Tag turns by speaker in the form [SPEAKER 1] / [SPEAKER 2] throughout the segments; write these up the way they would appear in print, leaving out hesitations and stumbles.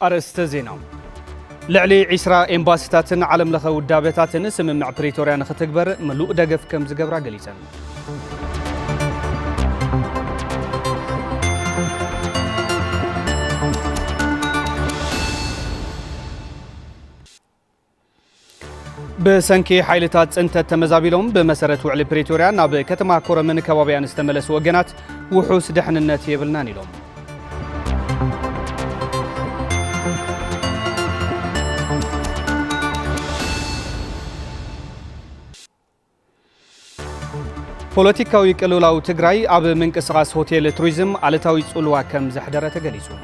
[SPEAKER 1] أرست زينام لعلي عسرا إمباسيتاتن عالم لخ ودابتاتن سممع بريتوريا نختكبر ملوء دقف كم زقبرا قليسان بسنكي حيلتات انت تمزابيلهم بمسارة وعلي بريتوريا ناب كتما كورا من كوابيان استملس وقنات وحوس دحن النات يبلناني لهم بوليتيكاوي كلولاو تግራይ ኣብ منقسقاس هوتيل توريزم علتاوي صلوا كم زحدره تغليصو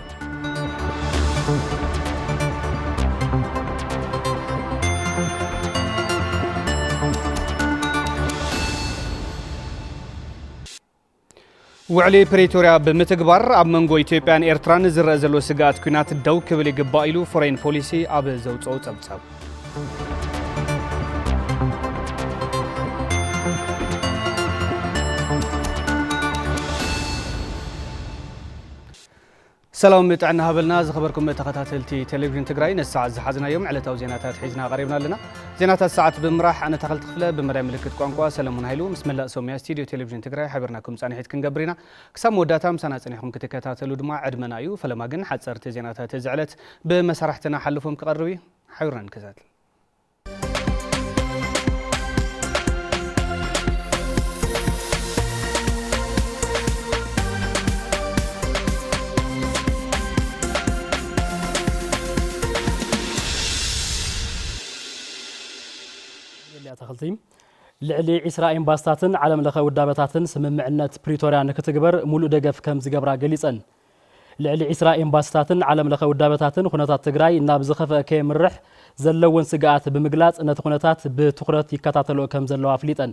[SPEAKER 1] وعلي بريتوريا بمتغبار ኣብ መንጎ ኢትዮጵያን ኤርትራን ዝረአ ዘሎ ስጋት ኩናት ደው ክብል ይግባእ ኢሉ ፎሬን ፖሊሲ ኣብ ዘውፅኦ ጸብጻብ سلام متعنا هبلنا زخبركم تخاتلتي تلفزيون تግራይ نساع زحزنا يوم علتاو زيناتات حيزنا قريبنا لنا زيناتات ساعات بمراح انا تخلت خفله بمراي ملكت قنقوا سلامون هايلو بسم الله سوميا استوديو تلفزيون تግራይ حبرناكم صانحيت كنغبرينا كسام وداتام سنا صنيحكم كتكاتلو دما عدمنا يو فلما كن حصرت زيناتات زعلت بمسرحتنا حلفهم كقربي حيرنا نكزاتل
[SPEAKER 2] تخلتيم لعلي عسرا إمباسيتاتن عالم لخ ودابتاتن سممعنت بريتوريا نكتغبر ملء دقف كم زقبرا قليصن لعلي عسرا إمباسيتاتن عالم لخ ودابتاتن خناتات تግራይ ناب زخفه كيمرح زلون سقات بمغلاص نت خناتات بتخرت يكتاتلو كم زلوا افليطن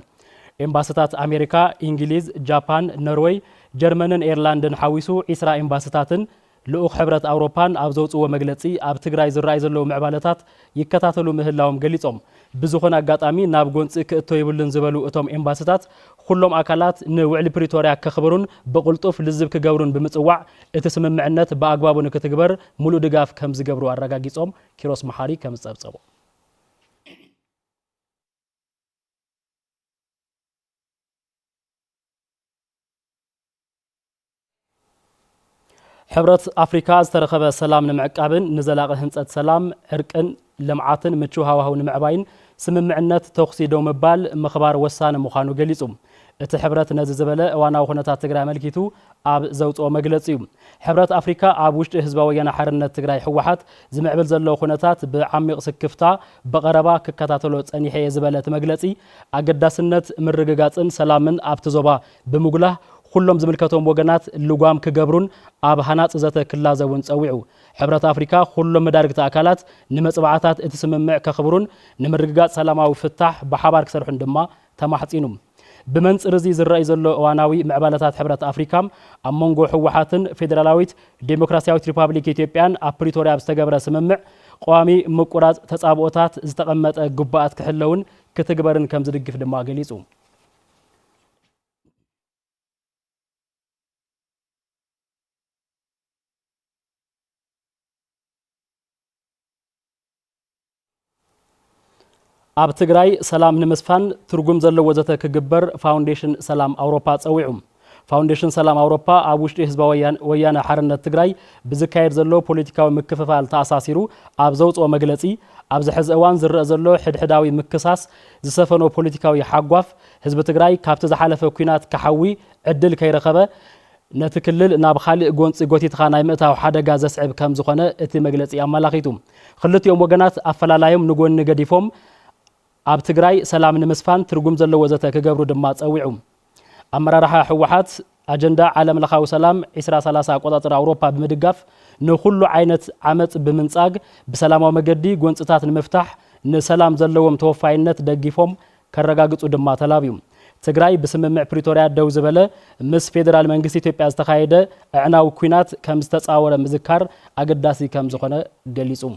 [SPEAKER 2] إمباسيتات أمريكا إنجليز جابان نروي جرمنن ايرلاندن حويسو عسرا إمباسيتاتن لؤخ حبرت أوروبان أب زوصو مغلصي أب تግራይ ዝራይ ዘለው ምዕባለታት ይከታተሉ ምህላዎም ገሊጾም ብዙኾነ አጋጣሚ ናብ ጎንጽ ክእቶ ይብልን ዝበሉ እቶም ኤምባሲታት ሁሉም አካላት ንውዕሊ ፕሪቶሪያ ከኽብሩን በቁልጡፍ ልዝብ ክገብሩን ብምጽዋዕ እቲ ስምምዕነት በአግባቡ ንክትግበር ሙሉ ድጋፍ ከም ዝገብሩ አረጋጊጾም ኪሮስ መሐሪ ከም ጸብጸቡ حبرت أفريقيا استرخب سلام نمعقابن نزلاق هنصت سلام عرقن لمعاتن مچو هاوهاو نمعباين سممعنت توخسيدو مبال مخبار وسان مخانو ገሊጹም እቲ ሕብረት ነዚ ዝበለ እዋናዊ ኩነታት ትግራይ መልኪቱ ኣብ ዘውጽኦ መግለጺ ሕብረት ኣፍሪካ ኣብ ውሽጢ ህዝባዊ ወያነ ሓርነት ትግራይ ሕወሓት ዝምዕብል ዘሎ ኩነታት ብዓሚቕ ስክፍታ በቀረባ ክከታተሎ ጸኒሐ ዝበለት መግለጺ ኣገዳስነት ምርግጋጽን ሰላምን ኣብቲ ዞባ ብምጉላህ ሁሉም ዝምልከቶም ወገናት ልጓም ክገብሩን ኣብ ሃናጽ ዘተ ክላዘውን ጸዊዑ ሕብረት ኣፍሪካ ሁሉም መዳርግቲ አካላት ንመጽባዓታት እቲ ስምምዕ ከኽብሩን ንምርግጋጽ ሰላማዊ ፍታሕ በሓባር ክሰርሑን ድማ ተማሕጺኑ بمنصر زي ዝራይ ዘሎ እዋናዊ ምዕባለታት ሕብረት ኣፍሪካም ኣብ መንጎ ሕወሓትን ፌደራላዊት ዴሞክራሲያዊት ሪፓብሊክ ኢትዮጵያን ኣብ ፕሪቶሪያ ዝተገብረ ስምምዕ ቋሚ ምቁራጽ ተጻብኦታት ዝተቐመጠ ግባኣት ክሕለውን ክትግበርን ከም ዝድግፍ ድማ ገሊጹ ኣብ ትግራይ ሰላም ንምስፋን ትርጉም ዘለዎ ዘተ ክግበር ፋውንዴሽን ሰላም አውሮፓ ጸዊዑ ፋውንዴሽን ሰላም አውሮፓ ኣብ ውሽጢ ህዝባዊ ወያነ ሓርነት ትግራይ ብዝካየድ ዘሎ ፖለቲካዊ ምክፍፋል ተኣሳሲሩ ኣብ ዘውጽኦ መግለጺ ኣብ ዝሕዝ እዋን ዝረአ ዘሎ ሕድሕዳዊ ምክሳስ ዝሰፈኖ ፖለቲካዊ ሓጓፍ ህዝቢ ትግራይ ካብቲ ዝሓለፈ ኩናት ከሓዊ ዕድል ከይረኸበ ነቲ ክልል ናብ ካልእ ጎንፂ ጎቲትኻ ናይ ምእታው ሓደጋ ዘስዕብ ከም ዝኾነ እቲ መግለጺ ኣመላኺቱ ክልቲኦም ወገናት ኣፈላላዮም ንጎኒ ገዲፎም ኣብ ትግራይ ሰላም ንምስፋን ትርጉም ዘለዎ ዘተ ክገብሩ ድማ ጸዊዑ ኣመራርሓ ሕወሓት አጀንዳ ዓለም ለኻዊ ሰላም 2030 አቆጣጠር አውሮፓ ብምድጋፍ ንኹሉ ዓይነት ዓመጽ ብምንጻግ በሰላማዊ መገዲ ጎንጽታት ንምፍታሕ ንሰላም ዘለዎም ተወፋይነት ደግፎም ከረጋግጹ ድማ ተላብዩ ትግራይ በስምምዕ ፕሪቶሪያ ደው ዝበለ ምስ ፌደራል መንግስት ኢትዮጵያ ዝተኻየደ ኣዕናዊ ኩናት ከም ዝተጻወረ ምዝካር አገዳሲ ከም ዝኾነ ገሊጹ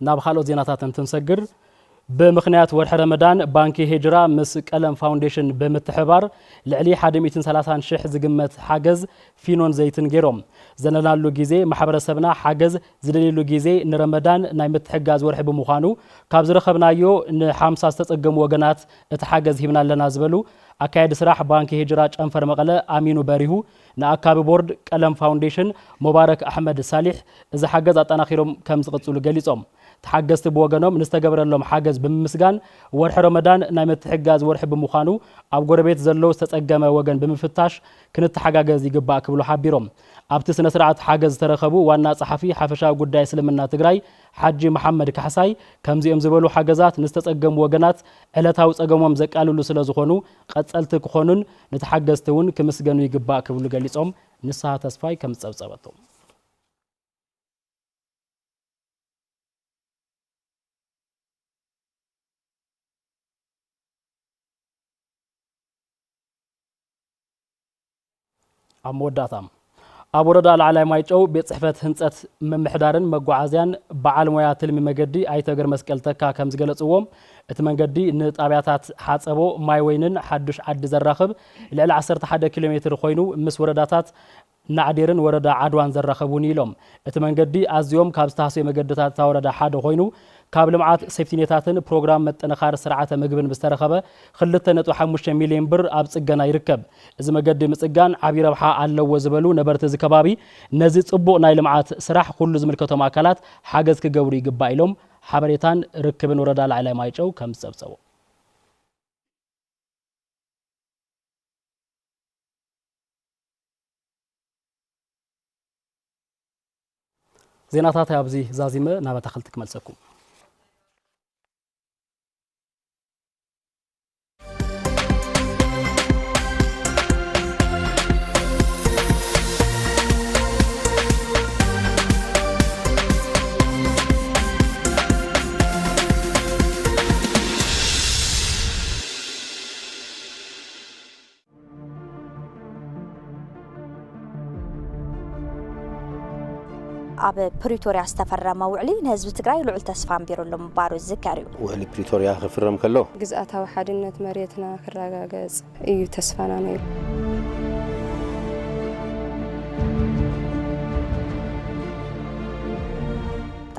[SPEAKER 2] ናብ ካልኦት ዜናታት እንትንሰግር بمخنيات ورح رمضان بانكي هجرة مس قلم فاونديشن بمتحبار لعلي 130 شح زقمت حاجز فينون زيتن جيروم زنلالو جيزي محبرسبنا حاجز زدليلو جيزي نرمضان ناي متحجاز ورح بمخانو كابز رخبنايو ن 5 استقم وجنات اتحجز هبنا لنا زبلو أكاد سراح بانكي هجرة أنفر مقالة أمينو باريهو نأكاب بورد قلم فاونديشن مبارك أحمد صالح إذا حجز أتنا خيرهم كم زغطوا لجليسهم تحجزت بوجنهم نستجبر لهم حجز بمسجان ورح رمضان نايمت حجاز ورح بمخانو أو قربيت زلوا استجمع وجن بمفتاش كنت حجاز يجبا كبلو حبيرهم أبتس نسرعة حجز ترخبو وانا صحفي حفشا قداي سلمنا تجراي حجي محمد كحساي كم زي أمزبلو حجزات نستجمع وجنات علتها وتجمعهم زك قالوا لسلا زخونو قد سألتك خونن نتحجزتون كمسجانو يجبا كبلو جليسهم نسها تصفاي كم تصوبتهم أموداتهم أبوردا العلي مايجو بيت صحفة هنسات ممحدارن مقعازيان بعال مويا تلمي مقدي أي تقر مسكالتكا كمز قلتوهم اتمنقدي نت أبياتات حاتسابو ماي وينن حدش عد زراخب لأل 11 كيلومتر خوينو مس ورداتات نعديرن وردا عدوان زراخبوني لهم اتمنقدي أزيوم كابستاسي مقدتات تاوردا حاد خوينو كابل معات سيفتينيتاتن بروجرام متنخار سرعة مقبن بسترخبة خلتنا نتوحى 5 مليون بر أبصقنا يركب إذا ما قد مصقان عبي ربحة على وزبلو نبرت زكبابي نزيد صبو نايل معات سراح كل زملكتهم أكلات حاجز كجوري قبائلهم حبريتان ركبن وردا على مايجو كم سبسو زيناتات يا أبزي زازيمة نابت خلتك ملسكم
[SPEAKER 3] أب بريتوريا استفرّ موعلي نهزب تقرأي لعل تسفان بيرولو مبارو الزكاريو
[SPEAKER 4] وعلي بريتوريا خفرم كله
[SPEAKER 5] جزءاتها وحدنة مريتنا خراجا جز أيو تسفانا نيل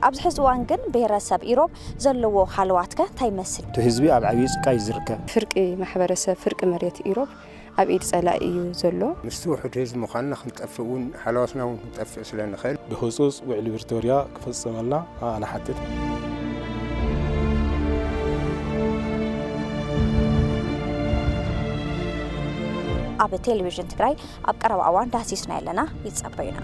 [SPEAKER 3] أبز حزوان جن بيرسب إيروب زلوا حلواتك تيمسل
[SPEAKER 6] تهزبي أب عبيس كايزرك
[SPEAKER 5] فرق محبرسة فرق مريت إيروب أبيد سلاقيو زلوا
[SPEAKER 7] مستوحو تهز مخالنا خنتقفقون حلواتنا ونتقفق سلان خيل
[SPEAKER 6] بخصوص وعلي بريتوريا كفصملنا أنا حدد
[SPEAKER 3] أب تلفزيون تقرأي أب قرب أوان داسيسنا لنا يتصبينا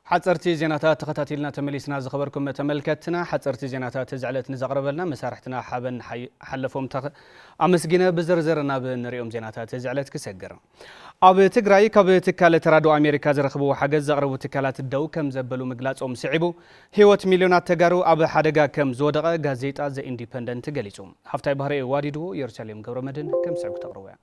[SPEAKER 1] حصرتي زيناتات تخاتيلنا تمليسنا زخبركم تملكتنا حصرتي زيناتات زعلت نزقربلنا مسارحتنا حبن حلفهم امسغينه بزرزرنا بنريوم زيناتات زعلت كسجر اب تግራይ ካብ ትካለ ተራዶ አሜሪካ ዝረኽቡ ሓገዝ ዘቕርቡ ትካላት ደው ከም ዘበሉ ምግላጾም ሲዒቡ ህይወት ሚሊዮናት ተጋሩ ኣብ ሓደጋ ከም ዝወደቐ ጋዜጣ ዘ ኢንዲፔንደንት ገሊጹ ሃፍታይ ባህሪ ዋዲድዎ ኢየሩሳሌም ገብረመድን ከም ሰዕብ ተቕርበያ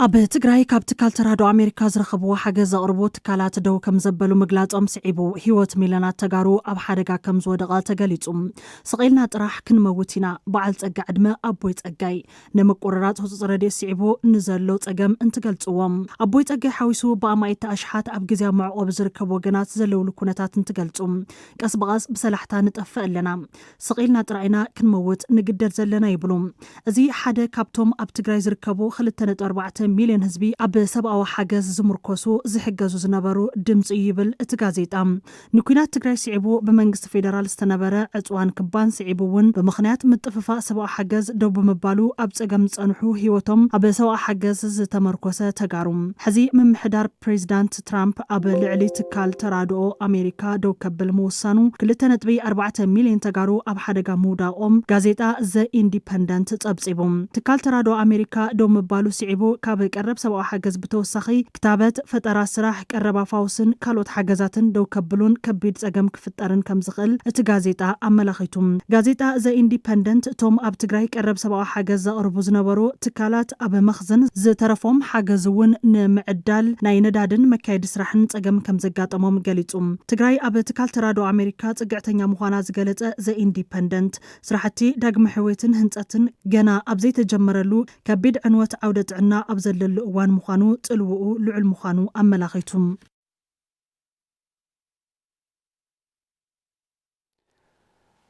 [SPEAKER 8] أب تقرأي كاب تكال ترادو أمريكا زرخبو حاجة زغربو تكالات دو كم زبلو مقلاتهم سعيبو هيوت ميلانات تقارو أب حادقا كم زودغا تقاليتهم سقيلنا تراح كن موتنا بعال تقعد ما أبوي تقاي نمك قرارات هوتو ردي سعيبو نزلو تقام انتقلتوهم أبوي تقاي حاويسو بأما إتاشحات أب جزيا معو بزركبو جنات زلو لكونتات انتقلتهم كاس بغاز بسلاحتا نتأفق لنا سقيلنا تراينا كن موت نقدر زلنا يبلوم أزي حدا كابتوم أب تقرأي زركبو خلتنا 4 مليون هزبي أب سبعة حجز زمركوسو زحجزو زنبرو دمص يبل اتجازيتام نكونات تقرأي سعيبو بمنجس فيدرال استنبرة عطوان كبان سعيبوون بمخنيات متففا سبعة حجز دو بمبالو أب سجمت أنحو هيوتهم أب سبعة حجز زتمركوسة تجارم حزي من محدار بريزيدنت ترامب أب لعلي تكال ترادو أمريكا دو كبل موسانو كل تنتبي 4 مليون تجارو أب حدقا مودا غازيتا زا إنديبندنت تبصيبهم تكال ترادو أمريكا دو مبالو سعيبو كاب ኣብ ቀረብ ሰብኣዊ ሓገዝ ብተወሳኺ ክታበት ፈጠራ ስራሕ ቀረባ ፋውስን ካልኦት ሓገዛትን ደው ከብሉን ከቢድ ፀገም ክፍጠርን ከም ዝኽእል እቲ ጋዜጣ ኣመላኺቱ ጋዜጣ ዘ ኢንዲፐንደንት ቶም ኣብ ትግራይ ቀረብ ሰብኣዊ ሓገዝ ዘቕርቡ ዝነበሩ ትካላት ኣብ መኽዘን ዝተረፎም ሓገዝ እውን ንምዕዳል ናይ ነዳድን መካየዲ ስራሕን ፀገም ከም ዘጋጠሞም ገሊጹ ትግራይ ኣብ ትካል ተራድኦ ኣሜሪካ ጽግዕተኛ ምዃና ዝገለጸ ዘ ኢንዲፐንደንት ስራሕቲ ዳግመ ሕይወትን ህንፀትን ገና ኣብ ዘይተጀመረሉ ከቢድ ዕንወት ዓውደ ጥዕና ኣብ ዘለሉ እዋን ምዃኑ ጽልውኡ ልዑል ምዃኑ ኣመላኺቱ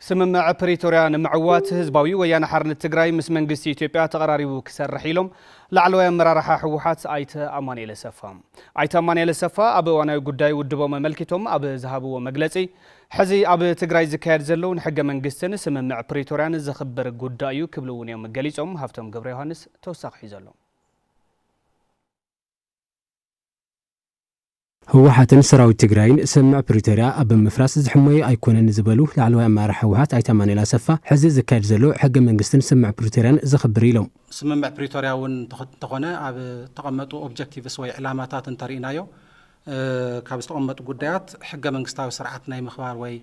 [SPEAKER 1] ስምምዕ ፕሪቶሪያ ንምዕዋት ህዝባዊ ወያነ ሓርነት ትግራይ ምስ መንግስቲ ኢትዮጵያ ተቀራሪቡ ክሰርሕ ኢሎም ላዕለዋይ ኣመራርሓ ሕወሓት ኣይተ ኣማኑኤል ኣሰፋ ኣብ እዋናዊ ጉዳይ ውድቦም መልኪቶም ኣብ ዝሃብዎ መግለጺ ሕዚ ኣብ ትግራይ ዝካየድ ዘሎ ንሕገ መንግስትን ስምምዕ ፕሪቶሪያን ዝኽበር ጉዳይ እዩ ክብሉ እውን እዮም ገሊጾም ሃፍቶም ገብረ ዮሐንስ ተወሳኺ ሒዘሎ
[SPEAKER 9] ህወሓትን ሰራዊት ትግራይን ስምምዕ ፕሪቶሪያ ኣብ ምፍራስ ዝሕመዩ ኣይኮነን ዝበሉ ላዕለዋይ ኣመራርሓ ሕወሓት ኣይተ ኣማኑኤል ኣሰፋ ሕዚ ዝካየድ ዘሎ ሕገ መንግስትን ስምምዕ ፕሪቶሪያን ዝኽበር ኢሎም
[SPEAKER 10] ስምምዕ ፕሪቶሪያ እውን ተኾነ ኣብ ተቐመጡ ኦብጀክቲቭስ ወይ ዕላማታት እንተሪእናዮ ካብ ዝተቐመጡ ጉዳያት ሕገ መንግስታዊ ስርዓት ናይ ምኽባር ወይ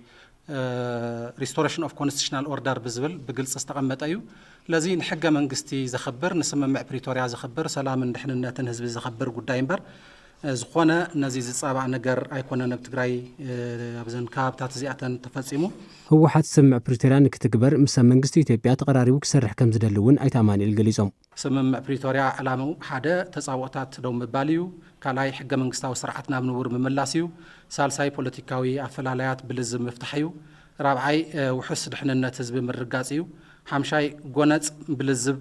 [SPEAKER 10] ሪስቶሬሽን ኦፍ ኮንስቲቱሽናል ኦርደር ብዝብል ብግልጽ ዝተቐመጠ እዩ ለዚ ንሕገ መንግስቲ ዝኽበር ንስምምዕ ፕሪቶሪያ ዝኽበር ሰላምን ድሕንነትን ህዝቢ ዝኽበር ጉዳይ እምበር ዝኾነ ነዚ ዝጻባእ ነገር ኣይኮነን ኣብ ትግራይ ኣብዘን ካብታት እዚኣተን ተፈጺሙ
[SPEAKER 9] ህወሓት ስምምዕ ፕሪቶሪያ ንክትግበር ምስ መንግስቲ ኢትዮጵያ ተቀራሪቡ ክሰርሕ ከም ዝደሊ እውን ኣይተ ኣማኑኤል ገሊጾም
[SPEAKER 10] ስምምዕ ፕሪቶሪያ ዕላምኡ ሓደ ተጻውኦታት ደው ምባል እዩ ካልኣይ ሕገ መንግስታዊ ስርዓት ናብ ንቡር ምምላስ እዩ ሳልሳይ ፖለቲካዊ ኣፈላላያት ብልዝብ ምፍታሕ እዩ ራብዓይ ውሕስ ድሕንነት ህዝቢ ምርጋጽ እዩ ሓምሻይ ጎነጽ ብልዝብ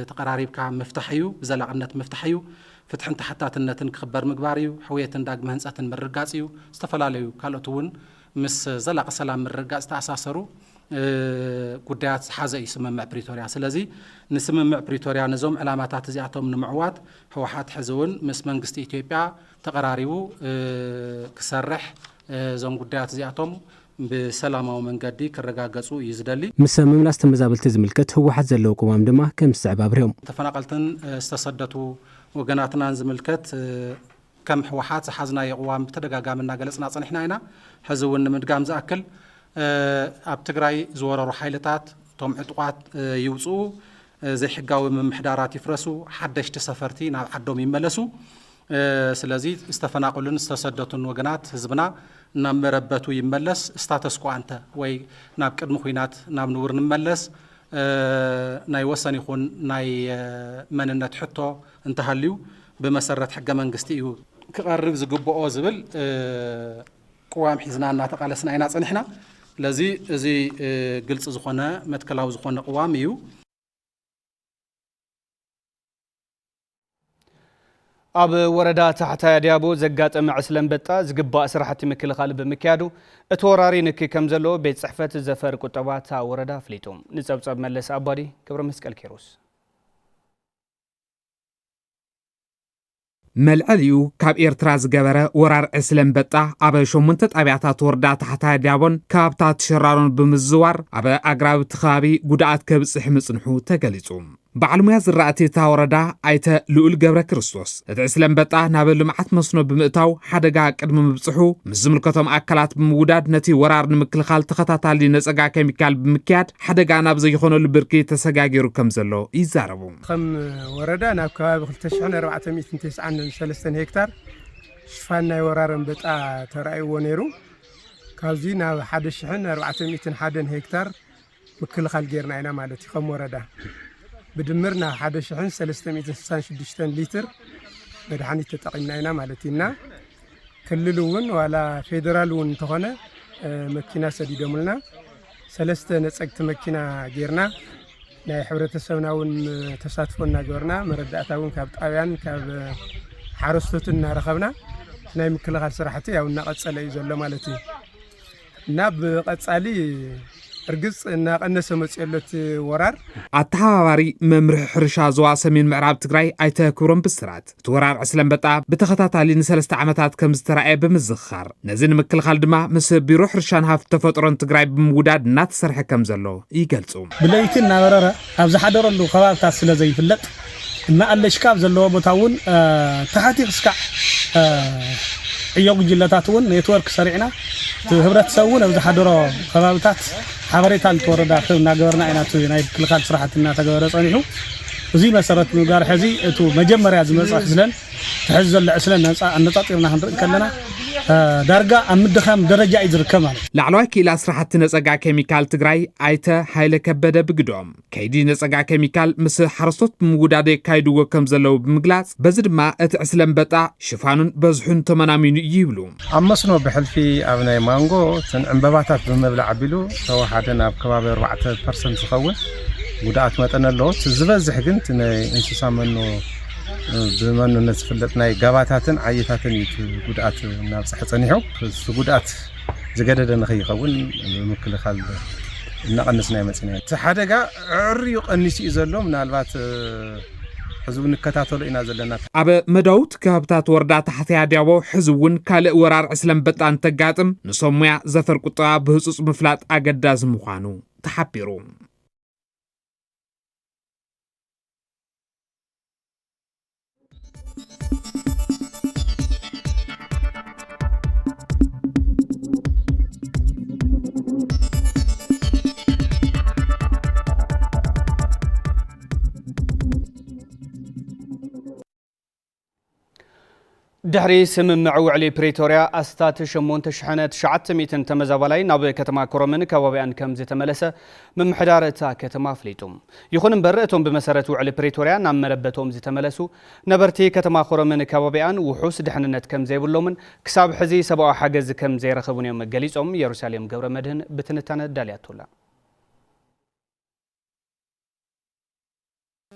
[SPEAKER 10] ተቀራሪብካ ምፍታሕ እዩ ብዘላቕነት ምፍታሕ እዩ ፍትሕን ተሓታትነትን ክኽበር ምግባር እዩ ሕውየትን ዳግመ ህንፀትን ምርጋጽ እዩ ዝተፈላለዩ ካልኦት እውን ምስ ዘላቕ ሰላም ምርጋጽ ተኣሳሰሩ ጉዳያት ዝሓዘ እዩ ስምምዕ ፕሪቶሪያ ስለዚ ንስምምዕ ፕሪቶሪያ ነዞም ዕላማታት እዚኣቶም ንምዕዋት ህወሓት ሕዚ እውን ምስ መንግስቲ ኢትዮጵያ ተቀራሪቡ ክሰርሕ እዞም ጉዳያት እዚኣቶም ብሰላማዊ መንገዲ ክረጋገጹ እዩ ዝደሊ
[SPEAKER 9] ምስ ምምላስ ተመዛበልቲ ዝምልከት ህወሓት ዘለዎ ቅዋም ድማ ከም ዝስዕባብርዮም
[SPEAKER 10] ተፈናቀልትን ዝተሰደቱ ወገናትናን ዝምልከት ከም ህወሓት ዝሓዝናዮ ቅዋም ብተደጋጋሚ እናገለጽና ጸኒሕና ኢና ሕዚ እውን ንምድጋም ዝኣክል ኣብ ትግራይ ዝወረሩ ሓይልታት ቶም ዕጡቋት ይውፅኡ ዘይሕጋዊ ምምሕዳራት ይፍረሱ ሓደሽቲ ሰፈርቲ ናብ ዓዶም ይመለሱ ስለዚ ዝተፈናቀሉን ዝተሰደቱን ወገናት ህዝብና ናብ መረበቱ ይመለስ ስታተስ ኮ አንተ ወይ ናብ ቅድሚ ኩናት ናብ ንቡር ንመለስ ናይ ወሰን ይኹን ናይ መንነት ሕቶ እንተሃልዩ ብመሰረት ሕገ መንግስቲ እዩ ክቐርብ ዝግብኦ ዝብል ቅዋም ሒዝና እናተቃለስና ኢና ጸኒሕና ለዚ እዚ ግልጽ ዝኾነ መትከላዊ ዝኾነ ቅዋም እዩ
[SPEAKER 1] ኣብ ወረዳ ታሕታይ ዲያቦ ዘጋጠመ ዕስለንበጣ ዝግባእ ስራሕቲ ምክልኻል ብምክያዱ እቲ ወራሪ ንክ ከም ዘሎ ቤት ጽሕፈት ዘፈር ቁጠባት ወረዳ ፍሊጦም ንጸብጸብ መለስ ኣባዲ ክብረ መስቀል ኪሮስ
[SPEAKER 11] መልዕልዩ ካብ ኤርትራ ዝገበረ ወራር ዕስለንበጣ ኣብ 8 ጣብያታት ወረዳ ታሕታይ ዲያቦን ካብታት ሽራሮን ብምዝዋር ኣብ ኣግራብ ከባቢ ጉድኣት ከብጽሕ ምጽንሑ ተገሊጹ ባዕልሙያ ዝራእቲ እታ ወረዳ ኣይተ ልኡል ገብረ ክርስቶስ እቲ ዕስለንበጣ ናብ ልምዓት መስኖ ብምእታው ሓደጋ ቅድሚ ምብጽሑ ምስ ዝምልከቶም ኣካላት ብምውዳድ ነቲ ወራር ንምክልኻል ተኸታታሊ ነጸጋ ኬሚካል ብምክያድ ሓደጋ ናብ ዘይኾነሉ ብርኪ ተሰጋጊሩ ከም ዘሎ ይዛረቡ
[SPEAKER 12] ከም ወረዳ ናብ ከባቢ 2493 ሄክታር ሽፋን ናይ ወራር አንበጣ ተራእይዎ ነይሩ ካብዚ ናብ 1401 ሄክታር ምክልኻል ጌርና ኢና ማለት እዩ ከም ወረዳ بدمر ናብ 1366 ሊትር መድኃኒት ተጠቂምና ኢና ማለት ኢና ክልል እውን ዋላ ፌደራል እውን ተኾነ መኪና ሰዲዶምልና ሰለስተ ነጸግቲ መኪና ጌርና ናይ ሕብረተሰብና እውን ተሳትፎና ገርና መረዳእታ እውን ካብ ጣብያን ካብ ሓረስቶትን እናረኸብና ናይ ምክልኻል ስራሕቲ ያው እናቐጸለ እዩ ዘሎ ማለት እዩ እና ብቐጻሊ እርግጽ እና ቀነሰ መጽየለት ወራር
[SPEAKER 11] አተሃባሪ መምርሕ ሕርሻ ዞባ ሰሜን ምዕራብ ትግራይ ኣይተክብሮም ብስራት ተወራር ዕስለንበጣ ብተኸታታሊ ን3 ዓመታት ከም ዝተራእየ ብምዝኻር ነዚ ንምክልኻል ድማ ምስ ቢሮ ሕርሻን ሃፍቲ ተፈጥሮን ትግራይ ብምውዳድ እናተሰርሐ ከም ዘሎ ይገልጹ
[SPEAKER 13] ብለይቲ እናበረረ ኣብ ዝሓደረሉ ከባቢታት ስለ ዘይፍለጥ ما قالش كاب زلوا بتاون تحتي خسكع عيوق جلتاتون نيتورك سريعنا هبرت سوون أو حضروا خبابتات حبريت على التورد داخل ناجرنا أنا توي نايد كل خالد صراحة الناس تجارة صنيعه وزي مسارات مجار حزي تو مجمر يا زميل أحزلن تحزل العسلن النطاطيرنا هندرك كلنا دارجا أمدخم درجة إذا كمان.
[SPEAKER 11] لعلوه كيلا سرحت نسقع كيميكال تجري عيته هايله كبده بقدوم. كيدي نسقع كيميكال مس حرصت موجودة كايدو كم زلوا بمجلس بزد ما أتأسلم بتاع شفانون بزحون تمنامين يبلون.
[SPEAKER 6] عمصنا بحل في أبناء مانجو تنبباتات بمبلع عبيلو سوا حدنا بكباب 4% خوه. ጉዳት መጠን ለውጥ ዝበዝሕ ግን እንስሳ መኖ ብመኑ ነስፍለጥናይ ጋባታትን ዓየታትን ጉዳት ናብጽሕ ጸኒሑ እሱ ጉዳት ዝገደደ ንኸይኸውን ምክልኻል እናቐንስና ይመጽና እቲ ሓደጋ ዕርዩ ቀኒስ እዩ ዘሎ ምናልባት ሕዝቡ ንከታተሎ ኢና ዘለና
[SPEAKER 11] ኣብ መዳውት ካብታት ወረዳ ታሕተያ ዲያቦ ሕዝውን ካልእ ወራር ዕስለም በጣን ተጋጥም ንሶሙያ ዘፈር ቁጠባ ብህጹጽ ምፍላጥ ኣገዳዝ ምዃኑ ተሓቢሩ
[SPEAKER 1] ድሕሪ ስምምዕ ውዕሊ ፕሪቶሪያ ኣስታት 8900 ተመዛባላይ ናብ ከተማ ኮረምን ከባቢያን ከም ዝተመለሰ ምምሕዳር እታ ከተማ ኣፍሊጡ ይኹን እምበር እቶም ብመሰረት ውዕሊ ፕሪቶሪያ ናብ መረበቶም ዝተመለሱ ነበርቲ ከተማ ኮረምን ከባቢያን ውሑስ ድሕንነት ከም ዘይብሎምን ክሳብ ሕዚ ሰብኣዊ ሓገዝ ከም ዘይረኸቡን እዮም ገሊጾም ኢየሩሳሌም ገብረ መድህን ብትንታነ ዳልያቶላ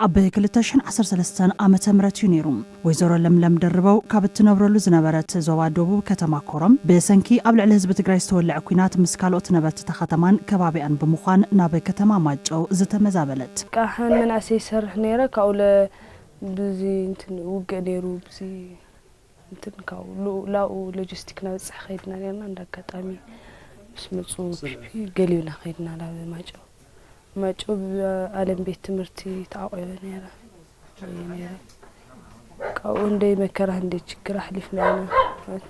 [SPEAKER 8] ኣብ 2013 ዓመተ ምህረት እዩ ነይሩ ወይዘሮ ለምለም ደርበው ካብ እትነብረሉ ዝነበረት ዞባ ደቡብ ከተማ ኮረም ብሰንኪ ኣብ ልዕሊ ህዝቢ ትግራይ ዝተወልዐ ኩናት ምስ ካልኦት ነበርቲ ከተማን ከባቢያን ብምዃን ናብ ከተማ ማጨው ዝተመዛበለት
[SPEAKER 14] ካህን መናእሰይ ይሰርሕ ነይረ ካብኡ ብዚ እንትን ውግእ ነይሩ ብዚ እንትን ካብኡ ላኡ ሎጂስቲክ ናብፅሕ ኸይድና ነርና እንዳጋጣሚ ምስ መፁ ገሊብና ኸይድና ናብ ማጨው ማጨው ዓለም ቤት ትምህርቲ ተዓቆየ ነይረ ካብኡ እንደይ መከራ እንደይ ችግር ኣሕሊፍና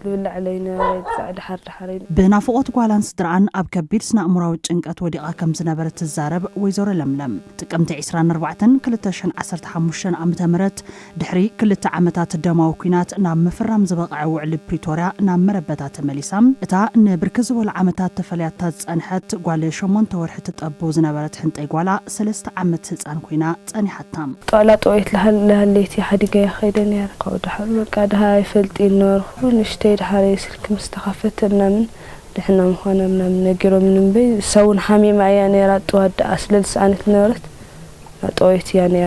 [SPEAKER 14] ልብላዕ ለይና ዛዕዳ ሓርዳሓረይ
[SPEAKER 8] ብናፍቆት ጓላን ስድራን ኣብ ከቢድ ስነ-ኣእምሮዊ ጭንቀት ወዲቓ ከም ዝነበረት ትዛረብ ወይዘሮ ለምለም ጥቅምቲ 24 2015 ዓመተ ምህረት ድሕሪ 2 ዓመታት ደማዊ ኩናት ናብ ምፍራም ዝበቕዐ ውዕሊ ፕሪቶሪያ ናብ መረበታ ተመሊሳ እታ ንብርክ ዝበሉ ዓመታት ተፈልያታ ጸንሐት ጓል 8 ወርሒ ትጠቡ ዝነበረት ሕንጠይ ጓላ 3 ዓመት ህፃን ኮይና ጸኒሓታ
[SPEAKER 14] ጣላ ጦይት ለሃለይቲ ሓዲጋ ይኸይደ ነይረ ካብኡ ድሓር በቃ ድሃ ይፈልጢ ነርኹ نشتيد حالي سلك مستخفت منامن دحنا مخانا منامن نجرو من بي سون حامي معي نيرا تواد أسلل سانت نورت طويت يعني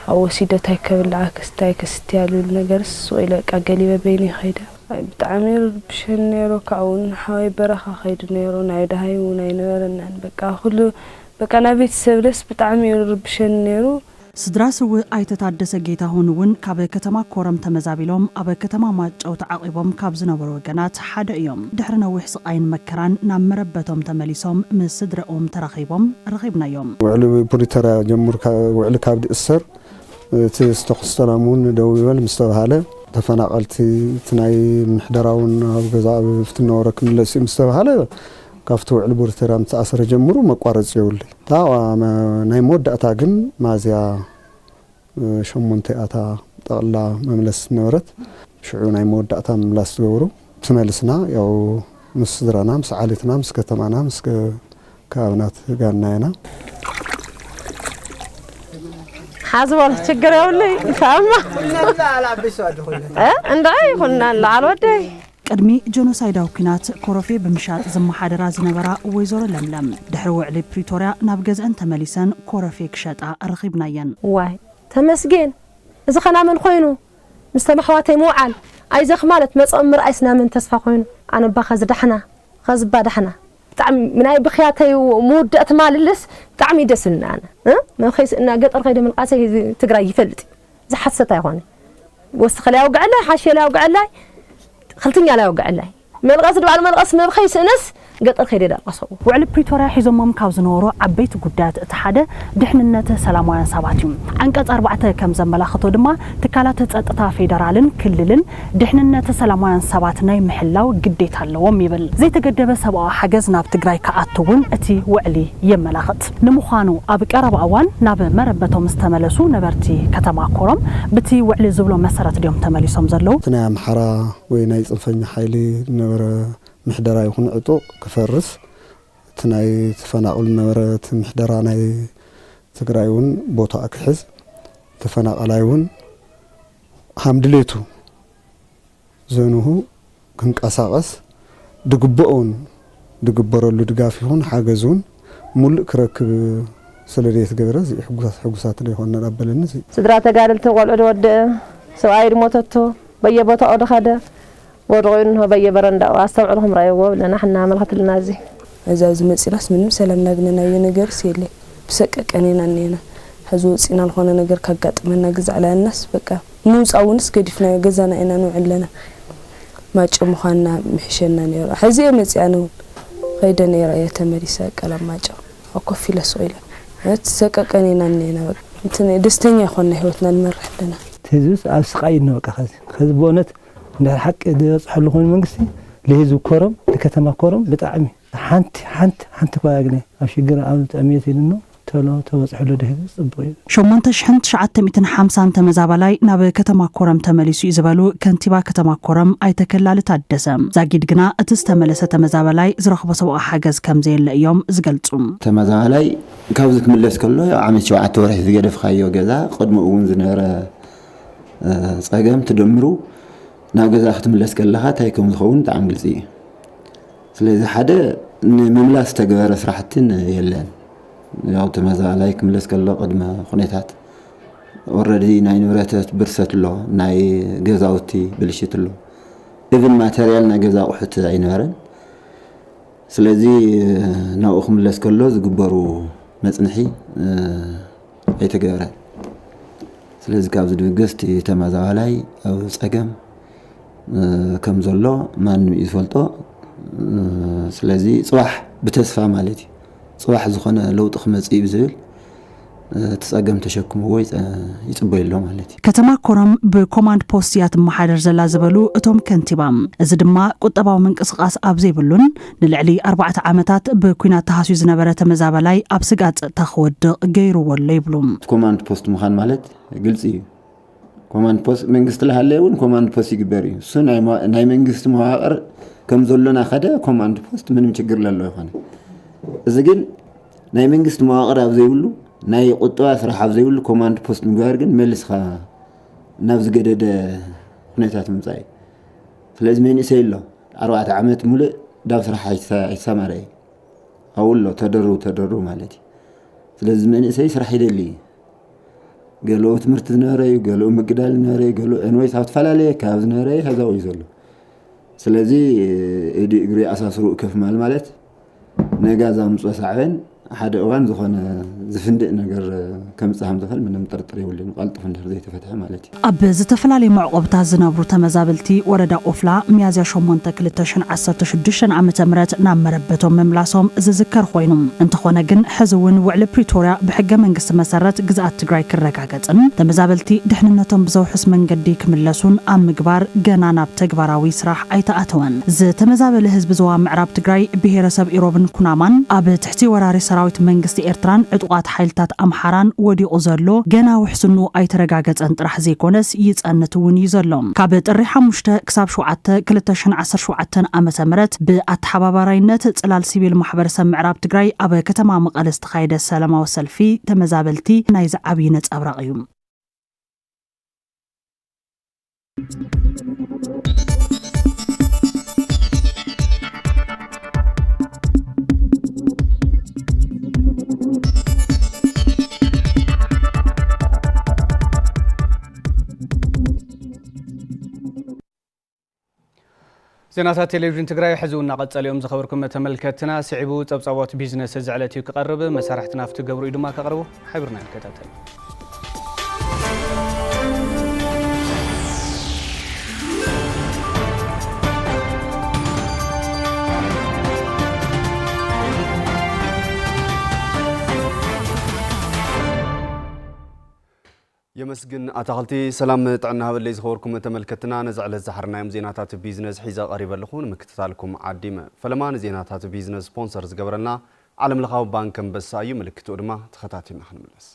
[SPEAKER 14] أو سيدة تايكل العكس تايكستيالو النجرس وإلى كعجلي بيني خيدا بتعمير بشن نيرو كأون حاوي برخا خيد نيرو نايد هاي وناينور نان بقى خلو بقى نبيت سبرس بتعمير بشن نيرو
[SPEAKER 8] ስድራ ስው ኣይተታደሰ ጌታ ሆኑውን ካብ ከተማ ኮረም ተመዛቢሎም ኣብ ከተማ ማጨው ተዓቂቦም ካብ ዝነበሩ ወገናት ሓደ እዮም ድሕሪ ነዊሕ ስቃይን መከራን ናብ መረበቶም ተመሊሶም ምስ ስድረኦም ተራኺቦም ረኺብናዮም
[SPEAKER 15] ውዕሊ ፕሪቶሪያ ጀምሩ ውዕሊ ካብ ድእሰር ተስተኽስተናሙን ደው ይበል ምስተባሃለ ተፈናቀልቲ ትናይ ምሕደራውን ኣብ ገዛ ፍትነወረ ክምለስ ምስተባሃለ ካፍቱ ውዕሊ ፕሪቶሪያ ተኣሰረ ጀምሩ መቋረጽ ይውል ታዋ ናይ መወዳእታ ግን ማዝያ 8 ኣታ ጠቕላ መምለስ ነበረት ሽዑ ናይ መወዳእታ መምላስ ዝገብሩ ተመልስና ያው ምስ ስድራና ምስ ዓሌትና ምስ ከተማና ምስ ካብናት ጋናይና
[SPEAKER 16] حازوال ችግር ያውልኝ فاهمه
[SPEAKER 17] لا بيسو ادخل
[SPEAKER 16] እንዳይ ይሁንና ለዓልወደይ
[SPEAKER 8] ቅድሚ ጆኖሳይዳዊ ኩናት ኮረፌ ብምሻጥ ዝመሓደራ ዝነበራ ወይዘሮ ለምለም ድሕሪ ውዕሊ ፕሪቶሪያ ናብ ገዝአን ተመሊሰን ኮረፌ ክሸጣ ረኺብናየን
[SPEAKER 16] ዋይ ተመስገን እዚ ኸና ምን ኮይኑ ምስተማሕዋተይ ምውዓል ኣይዘኽ ማለት መጽምር ኣይስና ምን ተስፋ ኮይኑ ኣነ ባኸ ዝዳሕና ኸዝባ ዳሕና ብጣዕሚ ምናይ ብኽያተይ ምውድእት ማልልስ ብጣዕሚ ደስልና ኣነ መኸይስ እና ገጠር ኸይደ ምልቃሰ ትግራይ ይፈልጥ ዝሓሰት ኣይኾነ ወስኸላ ያውግዕላ ሓሸላ ያውግዕላ خلتني على وقع الله ملقص دبع الملقص ما بخيس نس قطر خير قصو
[SPEAKER 8] وعلى بريتوريا حيزمهم كاو زنورو عبيت قدات تحدى دحننته سلامويان ساباتيوم عنقص 4 كم زملاخته دما تكالات ጸጥታ ፌደራልን ክልልን دحننته سلامويان سابات ናይ محلاو ግዴታ ኣለዎም ይብል ዘይተገደበ ሰብኣ ሓገዝ ናብ ትግራይ ከኣትውን እቲ ውዕሊ የመላኽት ንምዃኑ ኣብ ቀረባ እዋን ናብ መረበቶም ዝተመለሱ ነበርቲ ከተማ ኮረም በቲ ውዕሊ ዝብሎ መሰረት ዲዮም ተመሊሶም ዘለው
[SPEAKER 15] ናይ ኣምሓራ ወይ ናይ ጽንፈኛ ሓይሊ ነበረ محدرا يكون عطو كفرس تناي تفناقل نورة محدرا ناي تقرايون بوتا أكحز تفناقلايون حمدليتو زينوه كنك أساقس دقبرو اللي دقافيهون حاجزون ملك ركب سلريت قبرز حقوسات اللي هون نقبل النسي
[SPEAKER 16] سدراتا قال تقول ود سواير موتتو بيا بوتا أودخاده ورغون هو بيا برندا واستوعرهم رايو لنا حنا ملخت النازي
[SPEAKER 14] اذا زمصيناس منم سلام ناغننا ينغر سيلي بسققنينا نينا حزو صينا الخونه ነገር ካጋጥመና ግዛላ الناس በቃ ሙጻውንስ ገዲፍና ገዛና ኢና ነው علنا ማጭም ሆና ምሕሸና ነው حزي መጽያነው ኸይደን ይራ የተመሪሳ ቀለም ማጭው አኮፊለስ ወይላ ተሰቀቀኔና ነና እንትን ደስተኛ ሆነ ህይወትና እንመርሐለና
[SPEAKER 17] ተዙስ አስቃይ ነው በቃ ከዚ በእውነት حق يصحل لهم المنقسي لهذو كرم لكتم كرم بتعمي حنت باقني أشجر عن تأمية لنا توصح له ده صبري
[SPEAKER 8] شو منتش حنت شعت 250 تمزابلاي ناب كتم كرم تمليسو يزبالو كنتيبا كتم كرم أي تكلل تدسم زاجد جنا تستملس تمزابلاي زرخ بسوا حجز كم زي اليوم زقلتهم
[SPEAKER 18] تمزابلاي كوزك ملس كله عمل شو عتورح زيادة في خيو جزا قد ما أون زنير صاجم تدمرو ناقزا ختم لسكلها تايكم زخون تعم قلسي سلازي حدا مملاس تقبر سراحتين يلان ياو تمازا عليكم لسكلا قدما خنيتات already ناي نوراتات برسات له ناي قزاوتي بلشيت له even ماتريال نا قزا وحت عينارن سلازي ناوخم لسكلا زقبرو مصنحي اي تقبر سلازي كابز دغستي تمازا علي او صقم كم زلوا ما يفلطوا سلازي صباح بتسفى مالتي صباح زخنا لو تخمصي بزل تسقم تشكم هو يصبي له مالتي
[SPEAKER 8] كتما كورم بكوماند بوستيات محاضر زلا زبلو اتوم كنتيبام እዚ ድማ ቁጠባው መንቀስቃስ ኣብዘይ ብሉን ንልዕሊ 4 ዓመታት በኩናት ተሃስዩ ዝነበረ ተመዛበላይ ኣብ ስጋት ተخወድቕ ገይሩዎ ለይብሉም
[SPEAKER 18] ኮማንድ ፖስት ምኻን ማለት ግልጽ እዩ ኮማንድ ፖስት መንግስት ለሃለውን ኮማንድ ፖስት ይግበር እዩ እሱ ናይ መንግስት መዋቅር ከም ዘሎና ኸደ ኮማንድ ፖስት ምንም ችግር ለለው ይኾነ እዚ ግን ናይ መንግስት መዋቅር ኣብ ዘይብሉ ናይ ቁጠባ ስራሕ ኣብ ዘይብሉ ኮማንድ ፖስት ምግባር ግን መልስኻ ናብ ዝገደደ ሁኔታት ምጻይ ስለዚህ ምን ይሰይሎ 4 ዓመት ሙሉ ዳብ ስራሕ አይሰማረ አውሎ ተደሩ ማለት ስለዚህ ምን ይሰይ ስራሕ ይደሊ ገሎ ትምርት ዝነበረ ገሎ ምግዳል ነበረ ገሎ እንወይ ሳትፈላለየ ካብ ዝነበረ هذاው ይዘሎ ስለዚህ እዲ እግሪ አሳስሩ ከፍ ማለት ነጋዛ ምጽሳዕን ሓደ እዋን ዝኾነ ዝፍንድእ ነገር ከም ጻም ዝፈል ምንም ጥርጥር ይውልን ቃልጥፍ እንደር ዘይተፈተሐ ማለት እዩ
[SPEAKER 8] ኣብ ዝተፈላልዩ መዕቆብታት ዝነብሩ ተመዛበልቲ ወረዳ ኦፍላ ሚያዝያ 8 2016 ዓመተ ምህረት ናብ መረበቶም መምላሶም ዝዝከር ኮይኑ እንተኾነ ግን ሕዝውን ውዕሊ ፕሪቶሪያ ብሕገ መንግስቲ መሰረት ግዛኣት ትግራይ ክረጋገጽን ተመዛበልቲ ድሕንነቶም ብዘውሕስ መንገዲ ክምለሱን ኣብ ምግባር ገና ናብ ተግባራዊ ስራሕ ኣይተኣተወን ዝተመዛበለ ህዝቢ ዞባ ምዕራብ ትግራይ ብሄረሰብ ኢሮብን ኩናማን ኣብ ትሕቲ ወራሪ ሰራዊት መንግስቲ ኤርትራን ዕጡቃት ሓይልታት ኣምሓራን ወዲቑ ዘሎ ገና ውሕስኑ ኣይተረጋገጸን ጥራሕ ዘይኮነስ ይጸንትውን ይዘሎም ካብ ጥሪ 5 ክሳብ 7 2017 ዓመተ ምህረት ብኣተሓባባራይነት ጽላል ሲቪል ማሕበረሰብ ምዕራብ ትግራይ ኣብ ከተማ መቐለ ዝተኻየደ ሰላማዊ ሰልፊ ተመዛበልቲ ናይ ዝዓብይ ነጸብራቕ እዩ
[SPEAKER 1] زينات تلفزيون تግራይ حزونا قصليوم زخبركم تملكتنا سعبو صبصبات بيزنس زعلتي كقرب مسارحتنا فتقبروا يدما كقربوا حبرنا نكتاتل
[SPEAKER 19] ተመስግን አታኽልቲ ሰላም ጥዕና ሃበለይ ዝኸበርኩም ተመልከትና ነዝዕለት ዝሓርናዮም ዜናታት ቢዝነስ ሒዛ ቀሪበልኹን ምክትታልኩም ዓዲመ ፈለማን ዜናታት ቢዝነስ ስፖንሰር ዝገበረልና ዓለም ለኻዊ ባንክ አንበሳ እዩ ምልክቱ ድማ ተኸታቲልና ክንምለስ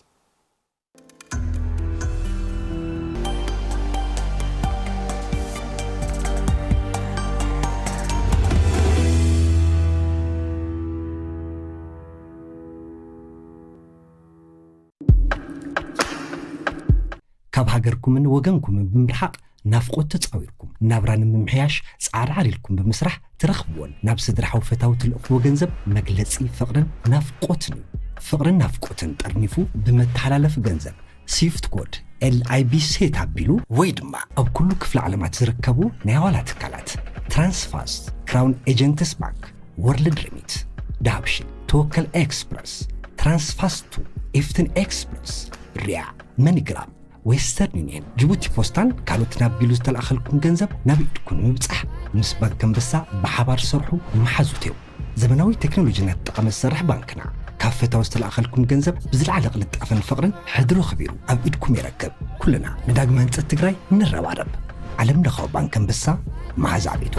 [SPEAKER 20] ካብ ሃገርኩምን ወገንኩምን ብምርሓቅ ናፍቆት ተጻዊርኩም ናብራን ምምሕያሽ ጻዕር ዓሪልኩም ብምስራሕ ትረኽብዎን ናብ ስድራ ሓውፈታው ትልእኽዎ ገንዘብ መግለጺ ፍቕርን ናፍቆትን ጠርኒፉ ብመተሓላለፍ ገንዘብ ስዊፍት ኮድ LIB ሴት አቢሉ ወይ ድማ ኣብ ኩሉ ክፍለ ዓለማት ዝርከቡ ናይ ኣዋላት ትካላት ትራንስፋስት ክራውን ኤጀንትስ ባንክ ወርልድ ሪሚት ዳብሽን ተወከል ኤክስፕረስ ትራንስፋስቱ ኢፍትን ኤክስፕረስ ሪያ መኒግራም ዌስተርን ዩኒየን ጅቡቲ ፖስታን ካልኦት ናቢሉ ዝተላኸልኩም ገንዘብ ናብ ኢድኩም ምብጻሕ ምስ ባንክ አንበሳ ብሓባር ሰርሑ መሓዙትዩ ዘመናዊ ቴክኖሎጂ ነጠቐመ ዝሰርሕ ባንክና ካብ ፈታው ዝተላኸልኩም ገንዘብ ብዝለዓለ ቅልጣፈን ፍቕርን ሕድሮ ኸቢሩ ኣብ ኢድኩም ይረክብ ኩልና ንዳግመ ህንጸት ትግራይ ንረባረብ ዓለም ለኻዊ ባንክ አንበሳ መሓዛ ቤቱ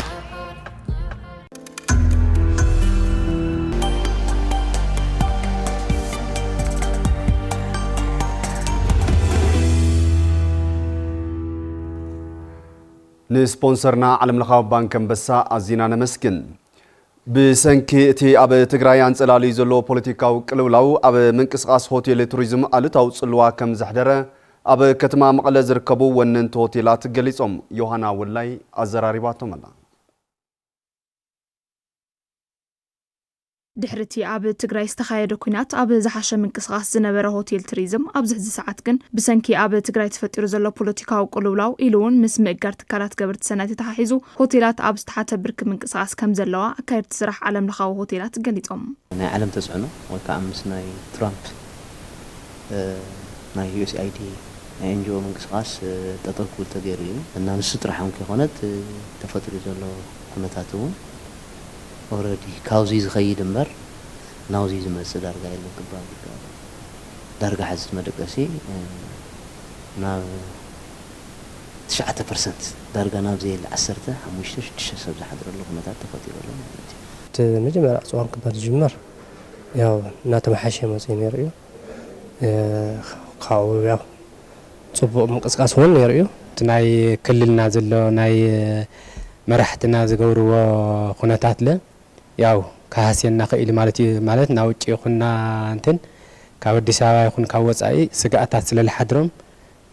[SPEAKER 19] ንስፖንሰርና ዓለም ለኻዊ ባንክ አንበሳ አዚና ነመስግን ብሰንኪ እቲ ኣብ ትግራይ አንጸላሊ ዘሎ ፖለቲካዊ ቅልውላው ኣብ ምንቅስቃስ ሆቴል ቱሪዝም አሉታዊ ጽልዋ ከም ዘሕደረ ኣብ ከተማ መቐለ ዝርከቡ ወነንቲ ሆቴላት ገሊጾም ዮሐና ወላይ ኣዘራሪባቶም ኣላ
[SPEAKER 21] ድሕርቲ ኣብ ትግራይ ዝተኻየደ ኩናት ኣብ ዝሓሸ ምንቅስቃስ ዝነበረ ሆቴል ቱሪዝም ኣብ ዝሕዚ ሰዓት ግን ብሰንኪ ኣብ ትግራይ ተፈጢሩ ዘሎ ፖለቲካዊ ቅልውላው ኢሉ እውን ምስ ምእጋር ትካላት ገበርቲ ሰናይ ተታሒዙ ሆቴላት ኣብ ዝተሓተ ብርኪ ምንቅስቃስ ከም ዘለዋ ኣካየድቲ ስራሕ ዓለም ለኻዊ ሆቴላት ገሊጾም
[SPEAKER 22] ናይ ዓለም ተጽዕኖ ወይ ከዓ ምስ ናይ ትራምፕ ናይ USAID ናይ NGO ምንቅስቃስ ጠጠው ክብል ተገይሩ እዩ እና ንሱ ጥራሕ እውን ከይኮነት ተፈጢሩ ዘሎ ኩነታት እውን already ካውዚ ዝኸይድ እምበር ናውዚ ዝመጽእ ዳርጋ የለን ክባል ዳርጋ ሓዝት መደቀሲ ናብ 9% ዳርጋ ናብ ዘየለ 10 5 ሰብ ዝሓድረሉ ኩነታት ተፈጢሩ ኣሎ ማለት እዩ
[SPEAKER 23] መጀመርያ ጽዋን ክባል ዝጅመር ያው እናተመሓሸ መጽእ ነይሩ እዩ ካው ያው ጽቡቕ ምንቅስቃስ ሆን ነይሩ እዩ ናይ ክልልና ዘሎ ናይ መራሕትና ዝገብርዎ ኩነታት ለ ያው ካህስየና ኸኢል ማለት ናውጪ ይኹንና እንትን ካብ አዲስ አበባ ይኹን ካብ ወጻኢ ስጋኣታት ስለልሓድሮም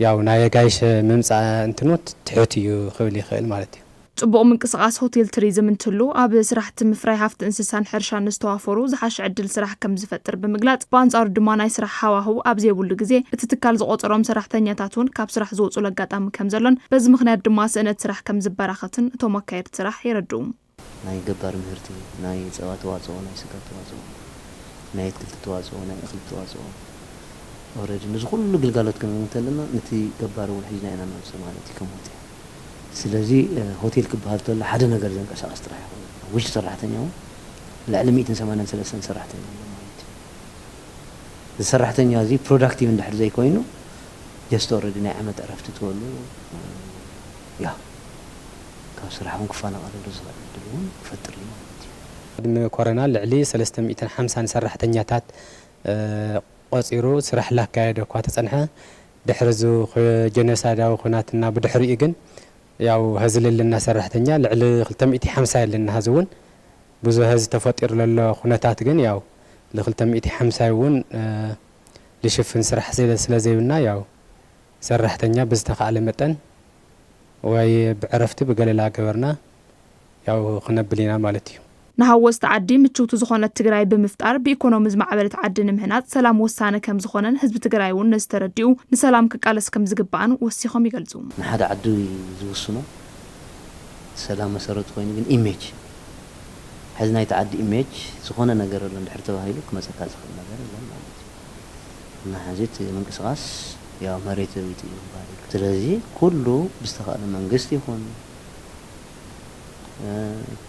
[SPEAKER 23] ያው ናይ ጋይሽ ምምጻእ እንትኖት ትሕት እዩ ክብል ይኽእል ማለት እዩ
[SPEAKER 21] ጽቡቕ ምንቅስቃስ ሆቴል ቱሪዝም እንትሉ ኣብ ስራሕቲ ምፍራይ ሃፍቲ እንስሳን ሕርሻን ዝተዋፈሩ ዝሓሸ ዕድል ስራሕ ከም ዝፈጥር ብምግላጽ ብኣንጻሩ ድማ ናይ ስራሕ ሃዋህው ኣብ ዘይብሉ ግዜ እቲ ትካል ዝቆጸሮም ሰራሕተኛታት እውን ካብ ስራሕ ዝወጹ ኣጋጣሚ ከም ዘሎን በዚ ምኽንያት ድማ ስእነት ስራሕ ከም ዝበራኸትን እቶም ኣካየድቲ ስራሕ የረድኡ
[SPEAKER 22] ናይ ገባር ምህርቲ ናይ ጸባ ተዋጽኦ ናይ ስጋ ተዋጽኦ ናይ ኣትክልቲ ተዋጽኦ ናይ እኽሊ ተዋጽኦ ኦሬዲ ንዝ ኩሉ ግልጋሎት ክንተለና ነቲ ገባር እውን ሒዝና ኢና ንወጽ ማለት እዩ ከሞት ስለዚ ሆቴል ክበሃል ተሎ ሓደ ነገር ዘንቀሳቀስ ጥራሕ ይኹን ውሽ ሰራሕተኛው ልዕሊ 183 ሰራሕተኛ ማለት እዩ ሰራሕተኛ እዚ ፕሮዳክቲቭ እንድሕር ዘይኮይኑ ጀስት ኦሬዲ ናይ ዓመት ዕረፍቲ ትወሉ ያ ካብ ስራሕውን ክፋናቀሉ ዝኽእል ክፈጥር እዩ ማለት እዩ
[SPEAKER 23] ቅድሚ ኮሮና ልዕሊ 350 ሰራሕተኛታት ቆፂሩ ስራሕ ላካየደ እኳ ተጸንሐ ድሕሪ ዙ ጀኖሳይዳዊ ኩናትና ብድሕሪኡ ግን ያው ህዝልልና ሰራሕተኛ ልዕሊ 250 የለና ህዝውን ብዙ ህዝብ ተፈጢሩ ዘሎ ኩነታት ግን ያው ለ250 እውን ልሽፍን ስራሕ ስለዘይብና ያው ሰራሕተኛ ብዝተኻለ መጠን ወይ ብዕረፍቲ ብገለላ ገበርና ያው ክነብልና ማለት እዩ
[SPEAKER 21] ንሃወስቲ ዓዲ ምቹውቱ ዝኾነ ትግራይ ብምፍጣር ብኢኮኖሚ ዝማዕበለት ዓዲ ንምህናጽ ሰላም ወሳነ ከም ዝኾነን ህዝቢ ትግራይ እውን ንዝተረዲኡ ንሰላም ክቃለስ ከም ዝግባእን ወሲኾም ይገልጹ
[SPEAKER 22] ንሓደ ዓዲ ዝውስኖ ሰላም መሰረት ኮይኑ ግን ኢሜጅ ሕዚ ናይቲ ዓዲ ኢሜጅ ዝኾነ ነገር ኣሎ እንድሕር ተባሂሉ ክመፀካ ዝኽእል ነገር የለን ማለት እዩ እና ሕዚት ምንቅስቃስ ያው መሬት ቤት እዩ ባሪ ስለዚ ኩሉ ብዝተኻለ መንግስት ይኹን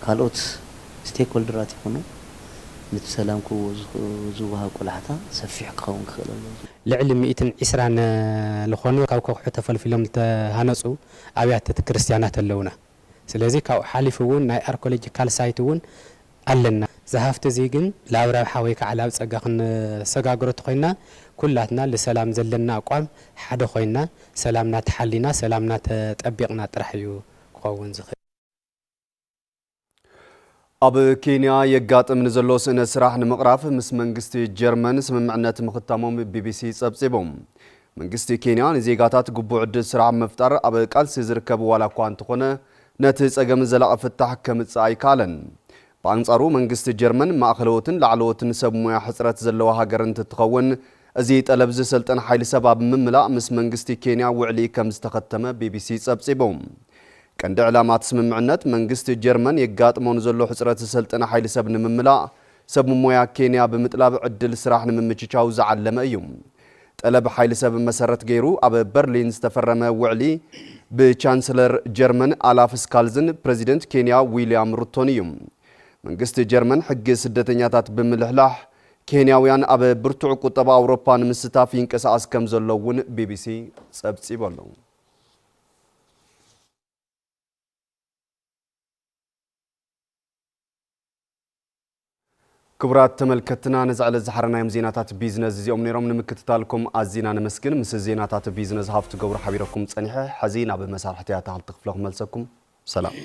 [SPEAKER 22] ካልኦት ስቴክሆልደራት ይኹኑ نتسلام كو زوها قلعتا سفيح كون كخلل
[SPEAKER 23] لعل 120 لخونو كاو كوخ تفلفلهم تهانصو ابيات كريستيانات اللونا ስለዚህ ካው ሓሊፉውን ናይ አርኮሎጂካል ሳይትውን አለና ዘሃፍተ ዚግን ላብራብ ሓወይ ከዓላብ ጸጋኽን ሰጋግሮት ኮይና ኩላትና ለሰላም ዘለና አቋም ሓደ ኮይና ሰላምና ተሐሊና ሰላምና ተጠቢቅና ጥራሕዩ ክኸውን ዝኽእል
[SPEAKER 19] ኣብ ኬንያ የጋጥም ንዘሎ ስነ ስራሕ ንምቕራፍ ምስ መንግስቲ ጀርመን ስምምዕነት ምኽታሞም ቢቢሲ ጸብጺቦም መንግስቲ ኬንያ ንዜጋታት ግቡዕ ዕድል ስራሕ መፍጠር ኣብ ቃልሲ ዝርከብ ዋላ እኳ እንተኾነ ነቲ ጸገም ዘላቕ ፍታሕ ከምጽእ ኣይካለን በአንጻሩ መንግስቲ ጀርመን ማእኸለዎትን ላዕለዎትን ሰብ ሞያ ሕጽረት ዘለዋ ሃገር እንትትኸውን እዚ ጠለብ ዝሰልጠን ሓይሊ ሰብ ኣብ ምምላእ ምስ መንግስቲ ኬንያ ውዕሊ ከም ዝተኸተመ ቢቢሲ ጸብጺቦም ቀንዲ ዕላማት ስምምዕነት መንግስቲ ጀርመን የጋጥሞን ዘሎ ሕጽረት ዝሰልጠን ሓይሊ ሰብ ንምምላእ ሰብ ሞያ ኬንያ ብምጥላብ ዕድል ስራሕ ንምምችቻው ዝዓለመ እዩ ጠለብ ሓይሊ ሰብ መሰረት ገይሩ ኣብ በርሊን ዝተፈረመ ውዕሊ ብቻንስለር ጀርመን አላፍ ስካልዝን ፕሬዚደንት ኬንያ ዊሊያም ሩቶን እዩ መንግስቲ ጀርመን ሕጊ ስደተኛታት ብምልሕላሕ ኬንያውያን ኣብ ብርቱዕ ቁጠባ አውሮፓ ንምስታፍ ይንቀሳቀስ ከም ዘለውን ቢቢሲ ጸብጺቦሎ ክቡራት ተመልከትና ነዛዕለ ዝሓረናዮም ዜናታት ቢዝነስ እዚኦም ነይሮም ንምክትታልኩም ኣዚና ነመስግን ምስ ዜናታት ቢዝነስ ሃፍቱ ገብሩ ሓቢረኩም ጸኒሐ ሓዚና ብመሳርሕቲያ ታህልቲ ክፍለኩም መልሰኩም ሰላም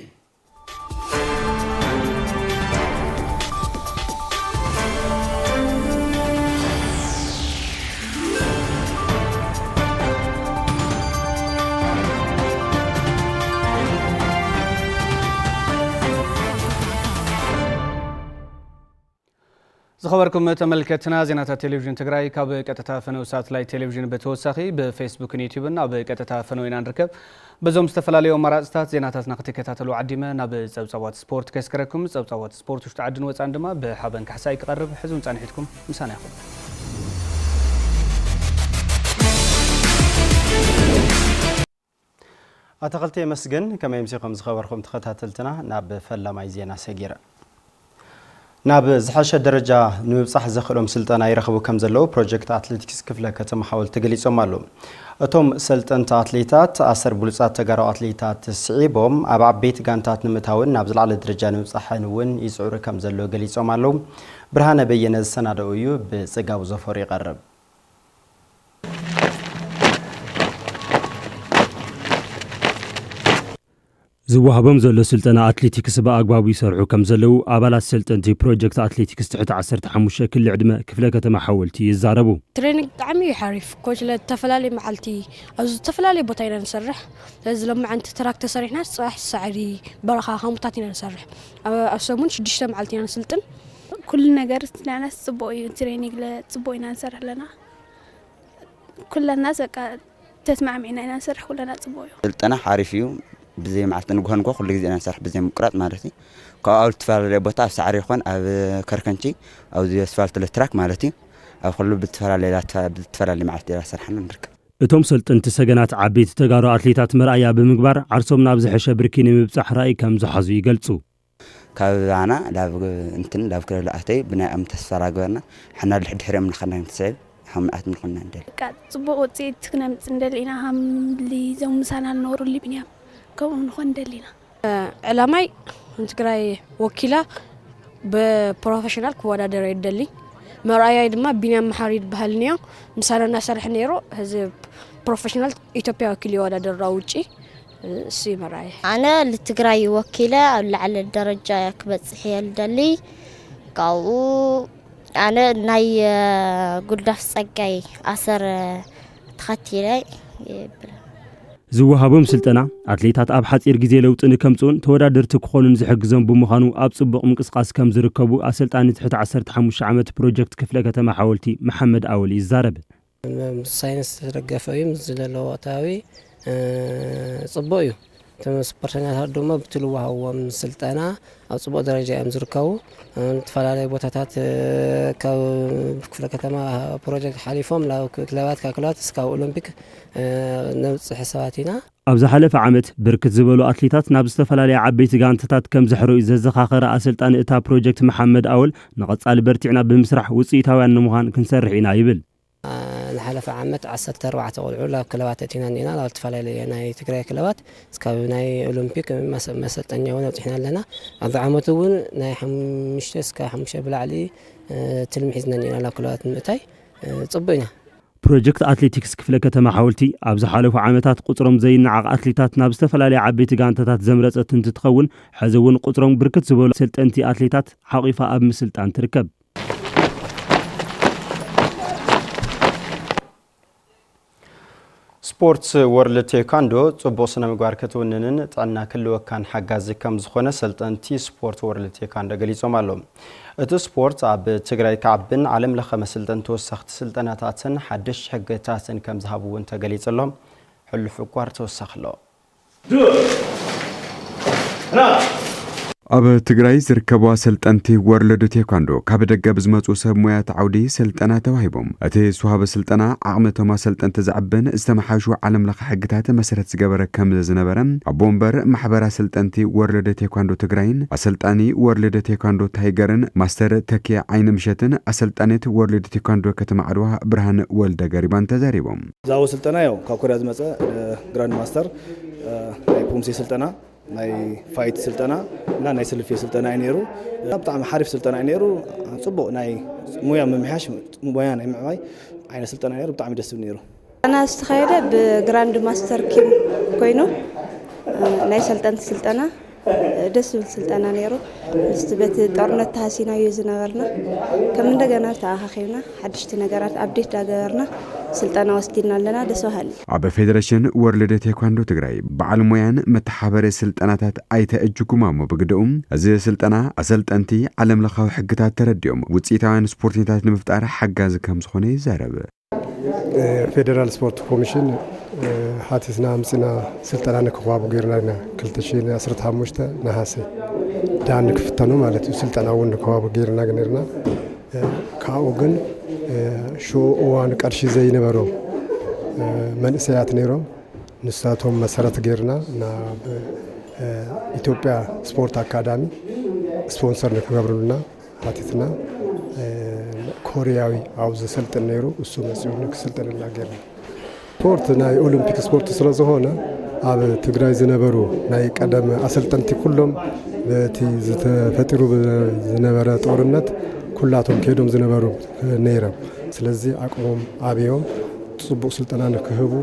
[SPEAKER 1] ዝኸበርኩም ተመልከትና ዜናታት ቴሌቪዥን ትግራይ ካብ ቀጥታ ፈነው ሳተላይት ቴሌቪዥን በተወሳኺ በፌስቡክን ዩቲዩብን ናብ ቀጥታ ፈነው ኢና ንርከብ በዞም ዝተፈላለዩ አማራጭታት ዜናታትና ክትከታተሉ ዓዲመ ናብ ጸብጻባት ስፖርት ከስከረኩም ጸብጻባት ስፖርት ውሽጥ ዓድን ወጻን ድማ ብሓበን ካሕሳይ ይቀርብ ሕዙን ጻንሒትኩም ምሳና ይኹን
[SPEAKER 2] ኣተኸልተ መስገን ከመይ ምሲኹም ዝኸበርኩም ተኸታተልትና ናብ ፈላማይ ዜና ሰጊረ ናብ ዝሓሸ ደረጃ ንምብጻሕ ዘኽእሎም ስልጠና ይረኽቡ ከም ዘለዉ ፕሮጀክት አትሌቲክስ ክፍለ ከተማ ሓወልቲ ገሊጾም ኣለዉ እቶም ሰልጠንቲ አትሌታት 10 ብሉጻት ተጋሩ አትሌታት ስዒቦም ኣብ ዓበይቲ ጋንታት ንምታውን ናብ ዝለዓለ ደረጃ ንምብጻሕን እውን ይጽዕሩ ከም ዘለዉ ገሊጾም ኣለዉ ብርሃነ በየነ ዝሰናደኡ እዩ ብጽጋቡ ዘፈሩ ይቐርብ
[SPEAKER 4] ዝወሃቦም ዘሎ ስልጠና አትሌቲክስ በአግባቡ ይሰርሑ ከም ዘለው አባላት ሰልጠንቲ ፕሮጀክት አትሌቲክስ ትሕቲ 15 ክሊ ዕድመ ክፍለ ከተማ ሓወልቲ ይዛረቡ
[SPEAKER 5] ትሬኒንግ ጣዕሚ ይሓሪፍ ኮች ለተፈላለየ መዓልቲ ኣብዚ ተፈላለየ ቦታ ኢና ንሰርሕ ስለዚ ለማዓንቲ ትራክ ተሰሪሕና ፅባሕ ሳዕሪ በረኻ ከምኡታት ኢና ንሰርሕ ኣብ ሰሙን 6 መዓልቲ ኢና ንስልጥን
[SPEAKER 24] ኩሉ ነገር ስለና ጽቡቅ እዩ ትሬኒንግ ለጽቡቅ ኢና ንሰርሕ ለና ኩለና ዘቃ ተስማዕሚዕና ኢና ንሰርሕ ኩለና ጽቡቅ እዩ
[SPEAKER 25] ስልጠና ሓሪፍ እዩ بزي معلت نقول كل جزء أنا صار بزي مقرات مالتي كأول تفعل ربطة في سعر يخون أو كركنتي أو زي أسفلت التراك مالتي أو خلوا بتفعل اللي معلتي لا صار حنا نركب
[SPEAKER 4] እቶም ሰልጠንቲ ሰገናት ዓበይቲ ተጋሩ አትሌታት መርኣያ ብምግባር ዓርሶም ናብ ዝሐሸ ብርኪ ንምብጻሕ ራእይ ከም ዝሓዙ ይገልጹ
[SPEAKER 25] ካብና ላብ እንትን ላብ ክለ ለኣተይ ብናይ ኣም ተስፋራ ገርና ሓና ድሕሪኦም ንኸና ንትስዕብ ሓምኣት ንኹና እንደል
[SPEAKER 24] ጽቡቅ ውጽኢት ክነምጽ እንደሊና ሃምሊ ዞም ምሳና ንነብሩሉ ብንያም كون نخون دلينا
[SPEAKER 5] علامي تግራይ ወኪላ በፕሮፌሽናል ክወዳደር ይደሊ መራያ ድማ ቢንያም መሐሪድ ባህልኒያ ምሳለና ሰርሕ ነይሮ ህዝብ ፕሮፌሽናል ኢትዮጵያ ወኪል ይወዳደር ውጪ እሲ መራያ
[SPEAKER 26] አነ ለትግራይ ወኪላ ኣብ ላዕለ ደረጃ ክበጽሕ ይልደሊ ካው አነ ናይ ጉዳፍ ጸጋይ ኣሰር ተኸቲላይ
[SPEAKER 4] ዝወሃቦም ስልጠና አትሌታት ኣብ ሓጺር ግዜ ለውጥ ንከምጽኡን ተወዳደርቲ ክኾኑን ዝሕግዞም ብምዃኑ ኣብ ጽቡቕ ምንቅስቓስ ከም ዝርከቡ ኣሰልጣኒ ትሕቲ 15 ዓመት ፕሮጀክት ክፍለ ከተማ ሓወልቲ መሐመድ ኣወል ይዛረብ
[SPEAKER 27] ሳይንስ ተደገፈ እዩ ዝለለ ወቅታዊ ጽቡቅ እዩ
[SPEAKER 3] ስፖርተኛታት ድማ ብትልዋሃዎም ስልጠና ኣብ ጽቡቕ ደረጃ እዮም ዝርከቡ ተፈላለዩ ቦታታት ካብ ክፍለ ከተማ ፕሮጀክት ሓሊፎም ናብ ክለባት ካክላት እስካብ ኦሎምፒክ ነብፅሕ ሰባት ኢና
[SPEAKER 4] ኣብ ዝሓለፈ ዓመት ብርክት ዝበሉ ኣትሌታት ናብ ዝተፈላለዩ ዓበይቲ ጋንታታት ከም ዘሕረዩ ዘዘኻኸረ ኣሰልጣኒ እታ ፕሮጀክት መሐመድ ኣወል ንቐጻሊ በርቲዕና ብምስራሕ ውጽኢታውያን ንምዃን ክንሰርሕ ኢና ይብል
[SPEAKER 3] ንሓለፈ ዓመት 14 ቆልዑ ናብ ክለባት እቲና ኒና ናብ ተፈላለየ ናይ ትግራይ ክለባት እስካብ ናይ ኦሎምፒክ መሰልጠኛ እውን ኣብፅሕና ኣለና ኣብ ዓመቱ እውን ናይ 5 እስካብ 5 ብላዕሊ ትልሚ ሒዝና ኒና ናብ ክለባት ንምእታይ ጽቡቕ ኢና
[SPEAKER 4] ፕሮጀክት ኣትሌቲክስ ክፍለ ከተማ ሓወልቲ ኣብ ዝሓለፉ ዓመታት ቁጽሮም ዘይነዓቕ ኣትሌታት ናብ ዝተፈላለዩ ዓበይቲ ጋንታታት ዘምረፀት እንትትኸውን ሕዚ እውን ቁጽሮም ብርክት ዝበሉ ሰልጠንቲ ኣትሌታት ሓቂፋ ኣብ ምስልጣን ትርከብ
[SPEAKER 2] ስፖርት ወርልድ ቴኳንዶ ጽቡቕ ስነ ምግባር ክትውንንን ጥዕና ክልወካን ሓጋዚ ከም ዝኾነ ሰልጠንቲ ስፖርት ወርልድ ቴኳንዶ ገሊጾም ኣሎም እቲ ስፖርት ኣብ ትግራይ ከዓብን ዓለም ለኸ መሰልጠንቲ ተወሳኽቲ ስልጠናታትን ሓድሽ ሕግታትን ከም ዝሃቡ እውን ተገሊጸሎም ሕሉፍ እኳር ተወሳኽሎ
[SPEAKER 7] ኣብ ትግራይ ዝርከቡ ሰልጠንቲ ወርልድ ቴኳንዶ ካብ ደገ ብዝመጹ ሰብ ሞያት ዓውዲ ስልጠና ተዋሂቦም እቲ ስዋሃበ ስልጠና ዓቕመቶም ሰልጠንቲ ዝዓብን ዝተመሓሹ ዓለም ለኸ ሕግታት መሰረት ዝገበረ ከም ዝነበረ ኣብ ወንበር ማሕበራ ሰልጠንቲ ወርልድ ቴኳንዶ ትግራይን ኣሰልጣኒ ወርልድ ቴኳንዶ ታይገርን ማስተር ተኪያ ዓይነ ምሸትን ኣሰልጣኒት ወርልድ ቴኳንዶ ከተማ ዓድዋ ብርሃን ወልደ ገሪባን ተዛሪቦም
[SPEAKER 9] ዛው ስልጠና ያው ካብ ኮርያ ዝመጸ ግራንድ ማስተር ናይ ፖምሴ ስልጠና ናይ ፋይት ስልጠና እና ናይ ሰልፊ ስልጠና አይነሩ በጣም حرف ስልጠና አይነሩ ጽቡቕ ናይ ሙያ መምሓሽ ሙያ ናይ ምዕባይ አይነ ስልጠና አይነሩ በጣም ደስ ብነሩ
[SPEAKER 10] አና ዝተኻየደ ብግራንድ ማስተር ኪም ኮይኑ ናይ ሰልጠንቲ ስልጠና ደስ ብል ስልጠና ነይሩ ስትበት ጦርነት ታሲናዮ ዝነበርና ከም እንደገና ተኣኻኺብና ሓድሽቲ ነገራት አፕዴት ዳገርና ስልጠና ወስዲና ኣለና ደስ በሃሊ
[SPEAKER 7] ኣብ ፌደሬሽን ወርልድ ቴኳንዶ ትግራይ በዓል ሞያን መተሓበረ ስልጠናታት ኣይተ እጅጉማሞ ብግደኡም እዚ ስልጠና ኣሰልጠንቲ ዓለም ለኻዊ ሕግታት ተረድዮም ውጽኢታውያን ስፖርተኛታት ንምፍጣር ሓጋዚ ከም ዝኾነ ይዛረብ
[SPEAKER 12] ፌደራል ስፖርት ኮሚሽን ሓቲስና ምጽና ስልጠና ንክዋቡ ገርና 2015 ነሐሴ ዳን ክፍተኑ ማለት እዩ ስልጠናውን ንክዋቡ ገርና ገርና ካኡ ግን ሾ ኦዋን ቀርሺ ዘይነበሮ መንእሰያት ነይሮም ንሳቶም መሰረት ገርና ናብ ኢትዮጵያ ስፖርት አካዳሚ ስፖንሰር ንክገብሩልና ሓቲስና ኮሪያዊ አውዝ ሰልጠን ነይሩ እሱ መስዩ ንክሰልጠንና ገርና ስፖርት ናይ ኦሎምፒክ ስፖርት ስለዝሆነ ኣብ ትግራይ ዝነበሩ ናይ ቀደም አሰልጠንቲ ኩሎም በቲ ዝተፈጥሩ ዝነበረ ጦርነት ኩላቶም ከዶም ዝነበሩ ነይሮም ስለዚህ አቅሞም አብዮም ጽቡቕ ስልጠና ንክህቡ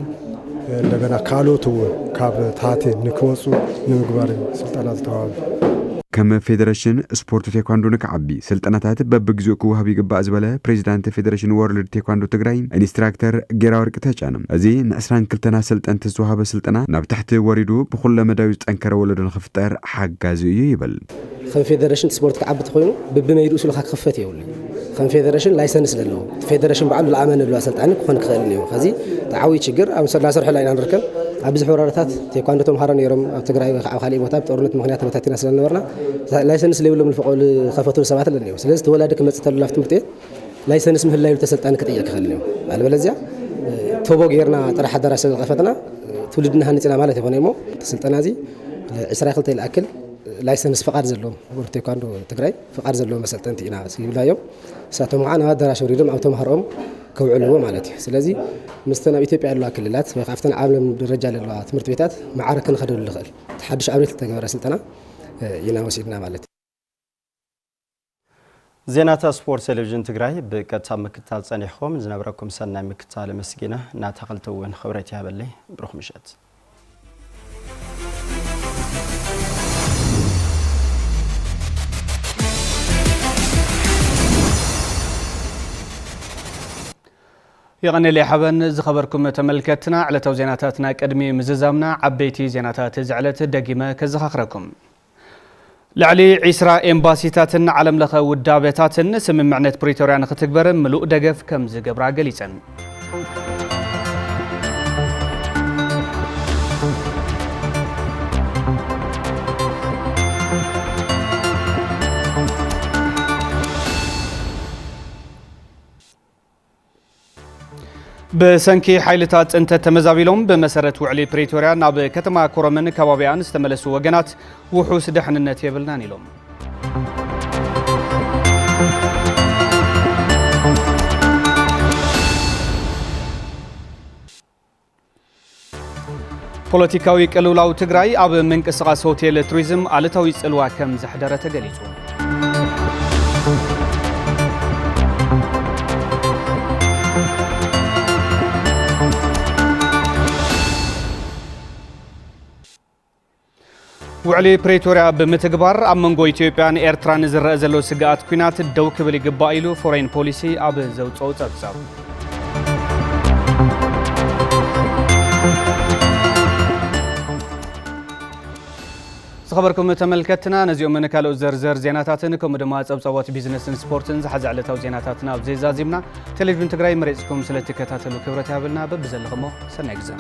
[SPEAKER 12] እንደገና ካሎቱ ካብ ታቴ ንክወጹ ንምግባር ስልጠና ዝተዋሃበ
[SPEAKER 7] ከም ፌደሬሽን ስፖርት ቴኳንዶ ንክዓቢ ስልጠናታት በብግዚኡ ክወሃብ ይግባእ ዝበለ ፕሬዚዳንት ፌደሬሽን ወርልድ ቴኳንዶ ትግራይ ኢንስትራክተር ጌራወርቅ ተጫንም እዚ ን22 ሰልጠንቲ ዝወሃበ ስልጠና ናብ ታሕቲ ወሪዱ ብኩለ መዳዊ ዝጠንከረ ወለዶ ንኽፍጠር ሓጋዚ እዩ ይብል
[SPEAKER 13] ከም ፌደሬሽን ስፖርት ክዓቢ ተኮይኑ ብብመይዱ እሱ ለካ ክኽፈት የውሉ ከም ፌደሬሽን ላይሰንስ ዘለዎ ፌደሬሽን በዓሉ ለኣመነ ሉ አሰልጣኒ ክኾን ክኽእል እዩ ከዚ ተዓዊ ችግር ኣብ ሰላሰርሑ ላይ ንርከብ ኣብ ብዙሕ ወራረታት ቴኳንዶ ተምሃሮ ነይሮም ኣብ ትግራይ ወይ ኣብ ካልእ ቦታ ጦርነት ምክንያት ተበታቲና ስለነበርና ላይሰንስ ለብሎም ልፈቆል ከፈቱ ሰባት ኣለኒ ስለዚህ ተወላደ ክመጽእ ተሉ ላፍት ትምህርት ቤት ላይሰንስ ምህላዩ ተሰልጣኒ ክጥይቅ ክኽእል እዩ አልበለዚያ ቶቦ ጌርና ጥራሕ ኣዳራሽ ከፈትና ትውልድና ሃንጽና ማለት ይኾነ እሞ ተሰልጠና እዚ ለ22 ይልኣክል ላይሰንስ ፈቃድ ዘለዎም ወርልድ ቴኳንዶ ትግራይ ፈቃድ ዘለዎም መሰልጠንቲ ኢና ሲብላዮም ሳቶም ዓና ኣዳራሽ ወሪዶም ኣብ ተምሃሮም ከውዕልዎ ማለት እዩ ስለዚህ ምስተና ኢትዮጵያ ያለው ክልላት ወይ ካፍተን ዓለም ደረጃ ለለዋ ትምህርት ቤታት ማዕረክ ንኸደሉ ልኽእል ተሓድሽ ኣብነት ተገበረ ስልጠና ኢና ወሲድና ማለት እዩ
[SPEAKER 2] ዜናታ ስፖርት ቴሌቪዥን ትግራይ ብቀጥታ ምክታል ጸኒሕኩም ዝነበረኩም ሰናይ ምክታል መስጊና እናተኸልተውን ኽብረት ያበለይ ብሩኽ ምሸት
[SPEAKER 1] يغني حبن زخبركم تملكتنا على توزيناتنا قدمي مززامنا عبيتي زيناتات زعلت دقيمه كزخخركم لعلي عسرا امباسيتاتن عالم لخ ودابيتاتن سممعنت بريتوريا نختكبر ملؤ دقف كم زقبرا قليسن بسنكي حيلتات انت تمزابيلهم بمسارة وعلي بريتوريا ناب كتما كورمن كبابيان استملسوا وجنات وحوس دحننت يبلنا نيلهم ፖለቲካዊ ቅልውላው ትግራይ ኣብ ምንቅስቃስ ሆቴል ቱሪዝም አለታዊ ጽልዋ ከም ዘሕደረ ተገሊጹ ውዕሊ ፕሬቶሪያ ብምትግባር ኣብ መንጎ ኢትዮጵያን ኤርትራን ዝረአ ዘሎ ስጋኣት ኩናት ደው ክብል ይግባእ ኢሉ ፎሬን ፖሊሲ ኣብ ዘውፅኦ ጸብጻብ خبركم تملكتنا نزيو من كالو زرزر زيناتاتن كم دما ጸብጻባት ቢዝነስን ስፖርትን ዝሓዘ ዕለታዊ ዜናታትና ኣብ ዘይዛዚምና ቴሌቪዥን ትግራይ መሬጽኩም ስለተከታተሉ ክብረት ያብልና በብዘለኹሞ ሰናይ ግዜ